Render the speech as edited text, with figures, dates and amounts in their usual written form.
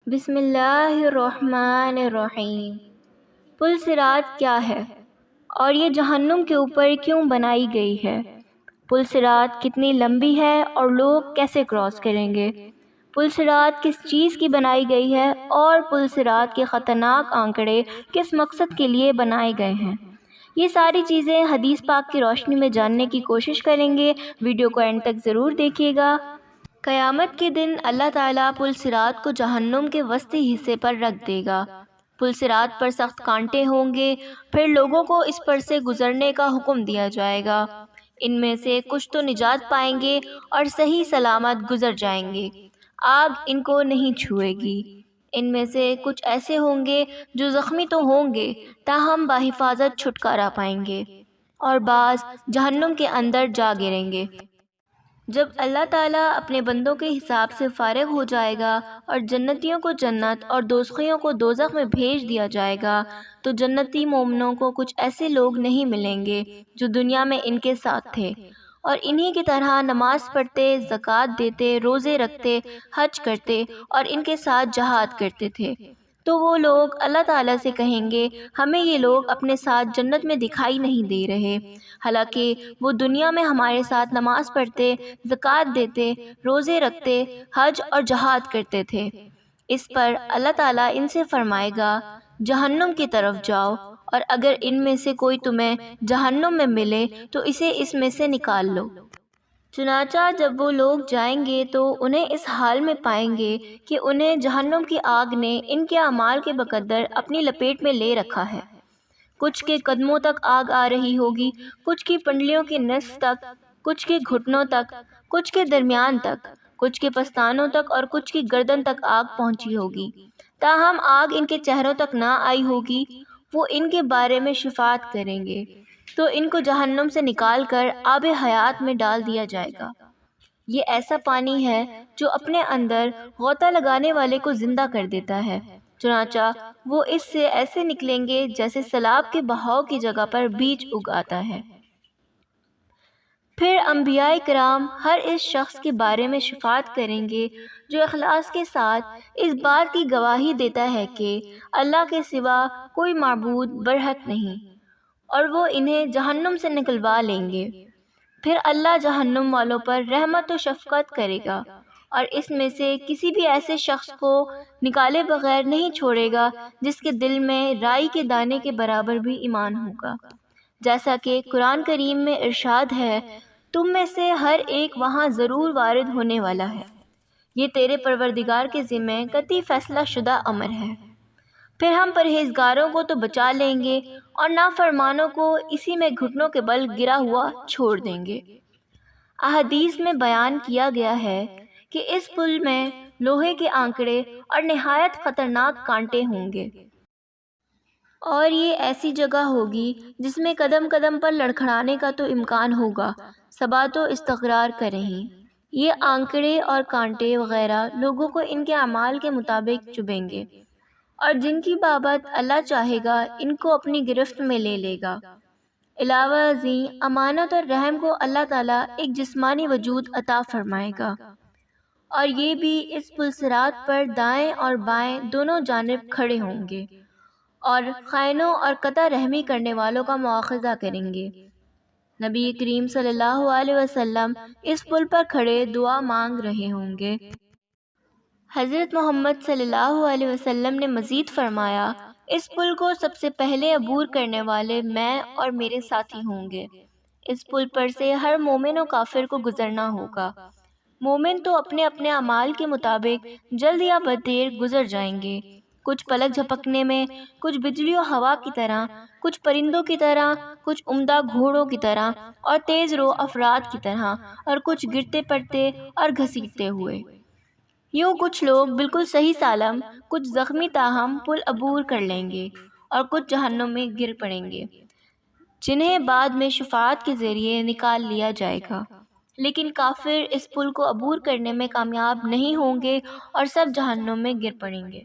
بسم اللہ الرحمن الرحیم۔ پل صراط کیا ہے اور یہ جہنم کے اوپر کیوں بنائی گئی ہے؟ پل صراط کتنی لمبی ہے اور لوگ کیسے کراس کریں گے؟ پل صراط کس چیز کی بنائی گئی ہے اور پل صراط کے خطرناک آنکڑے کس مقصد کے لیے بنائے گئے ہیں؟ یہ ساری چیزیں حدیث پاک کی روشنی میں جاننے کی کوشش کریں گے۔ ویڈیو کو اینڈ تک ضرور دیکھیے گا۔ قیامت کے دن اللہ تعالیٰ پل صراط کو جہنم کے وسطی حصے پر رکھ دے گا۔ پل صراط پر سخت کانٹے ہوں گے، پھر لوگوں کو اس پر سے گزرنے کا حکم دیا جائے گا۔ ان میں سے کچھ تو نجات پائیں گے اور صحیح سلامت گزر جائیں گے، آگ ان کو نہیں چھوئے گی۔ ان میں سے کچھ ایسے ہوں گے جو زخمی تو ہوں گے تاہم بحفاظت چھٹکارا پائیں گے، اور بعض جہنم کے اندر جا گریں گے۔ جب اللہ تعالیٰ اپنے بندوں کے حساب سے فارغ ہو جائے گا اور جنتیوں کو جنت اور دوزخیوں کو دوزخ میں بھیج دیا جائے گا تو جنتی مومنوں کو کچھ ایسے لوگ نہیں ملیں گے جو دنیا میں ان کے ساتھ تھے اور انہی کی طرح نماز پڑھتے، زکوٰۃ دیتے، روزے رکھتے، حج کرتے اور ان کے ساتھ جہاد کرتے تھے۔ تو وہ لوگ اللہ تعالیٰ سے کہیں گے ہمیں یہ لوگ اپنے ساتھ جنت میں دکھائی نہیں دے رہے، حالانکہ وہ دنیا میں ہمارے ساتھ نماز پڑھتے، زکوٰۃ دیتے، روزے رکھتے، حج اور جہاد کرتے تھے۔ اس پر اللہ تعالیٰ ان سے فرمائے گا جہنم کی طرف جاؤ، اور اگر ان میں سے کوئی تمہیں جہنم میں ملے تو اسے اس میں سے نکال لو۔ چنانچہ جب وہ لوگ جائیں گے تو انہیں اس حال میں پائیں گے کہ انہیں جہنم کی آگ نے ان کے اعمال کے مقدر اپنی لپیٹ میں لے رکھا ہے۔ کچھ کے قدموں تک آگ آ رہی ہوگی، کچھ کی پنڈلیوں کے نصف تک، کچھ کے گھٹنوں تک، کچھ کے درمیان تک، کچھ کے پستانوں تک اور کچھ کی گردن تک آگ پہنچی ہوگی، تاہم آگ ان کے چہروں تک نہ آئی ہوگی۔ وہ ان کے بارے میں شفاعت کریں گے تو ان کو جہنم سے نکال کر آب حیات میں ڈال دیا جائے گا۔ یہ ایسا پانی ہے جو اپنے اندر غوطہ لگانے والے کو زندہ کر دیتا ہے، چنانچہ وہ اس سے ایسے نکلیں گے جیسے سیلاب کے بہاؤ کی جگہ پر بیج اگ آتا ہے۔ پھر انبیاء کرام ہر اس شخص کے بارے میں شفاعت کریں گے جو اخلاص کے ساتھ اس بات کی گواہی دیتا ہے کہ اللہ کے سوا کوئی معبود برحق نہیں، اور وہ انہیں جہنم سے نکلوا لیں گے۔ پھر اللہ جہنم والوں پر رحمت و شفقت کرے گا اور اس میں سے کسی بھی ایسے شخص کو نکالے بغیر نہیں چھوڑے گا جس کے دل میں رائی کے دانے کے برابر بھی ایمان ہوگا، جیسا کہ قرآن کریم میں ارشاد ہے تم میں سے ہر ایک وہاں ضرور وارد ہونے والا ہے، یہ تیرے پروردگار کے ذمہ قطعی فیصلہ شدہ امر ہے۔ پھر ہم پرہیزگاروں کو تو بچا لیں گے اور نافرمانوں کو اسی میں گھٹنوں کے بل گرا ہوا چھوڑ دیں گے۔ احادیث میں بیان کیا گیا ہے کہ اس پل میں لوہے کے آنکڑے اور نہایت خطرناک کانٹے ہوں گے، اور یہ ایسی جگہ ہوگی جس میں قدم قدم پر لڑکھڑانے کا تو امکان ہوگا، ثبات و استقرار کریں۔ یہ آنکڑے اور کانٹے وغیرہ لوگوں کو ان کے اعمال کے مطابق چبھیں گے، اور جن کی بابت اللہ چاہے گا ان کو اپنی گرفت میں لے لے گا۔ علاوہ ازیں امانت اور رحم کو اللہ تعالیٰ ایک جسمانی وجود عطا فرمائے گا، اور یہ بھی اس پل صراط پر دائیں اور بائیں دونوں جانب کھڑے ہوں گے اور خائنوں اور قطع رحمی کرنے والوں کا مواخذہ کریں گے۔ نبی کریم صلی اللہ علیہ وسلم اس پل پر کھڑے دعا مانگ رہے ہوں گے۔ حضرت محمد صلی اللہ علیہ وسلم نے مزید فرمایا اس پل کو سب سے پہلے عبور کرنے والے میں اور میرے ساتھی ہوں گے۔ اس پل پر سے ہر مومن و کافر کو گزرنا ہوگا۔ مومن تو اپنے اپنے اعمال کے مطابق جلد یا بددیر گزر جائیں گے، کچھ پلک جھپکنے میں، کچھ بجلی و ہوا کی طرح، کچھ پرندوں کی طرح، کچھ عمدہ گھوڑوں کی طرح اور تیز رو افراد کی طرح، اور کچھ گرتے پڑتے اور گھسیٹتے ہوئے۔ یوں کچھ لوگ بالکل صحیح سالم، کچھ زخمی تاہم پل عبور کر لیں گے، اور کچھ جہنم میں گر پڑیں گے جنہیں بعد میں شفاعت کے ذریعے نکال لیا جائے گا۔ لیکن کافر اس پل کو عبور کرنے میں کامیاب نہیں ہوں گے اور سب جہنم میں گر پڑیں گے۔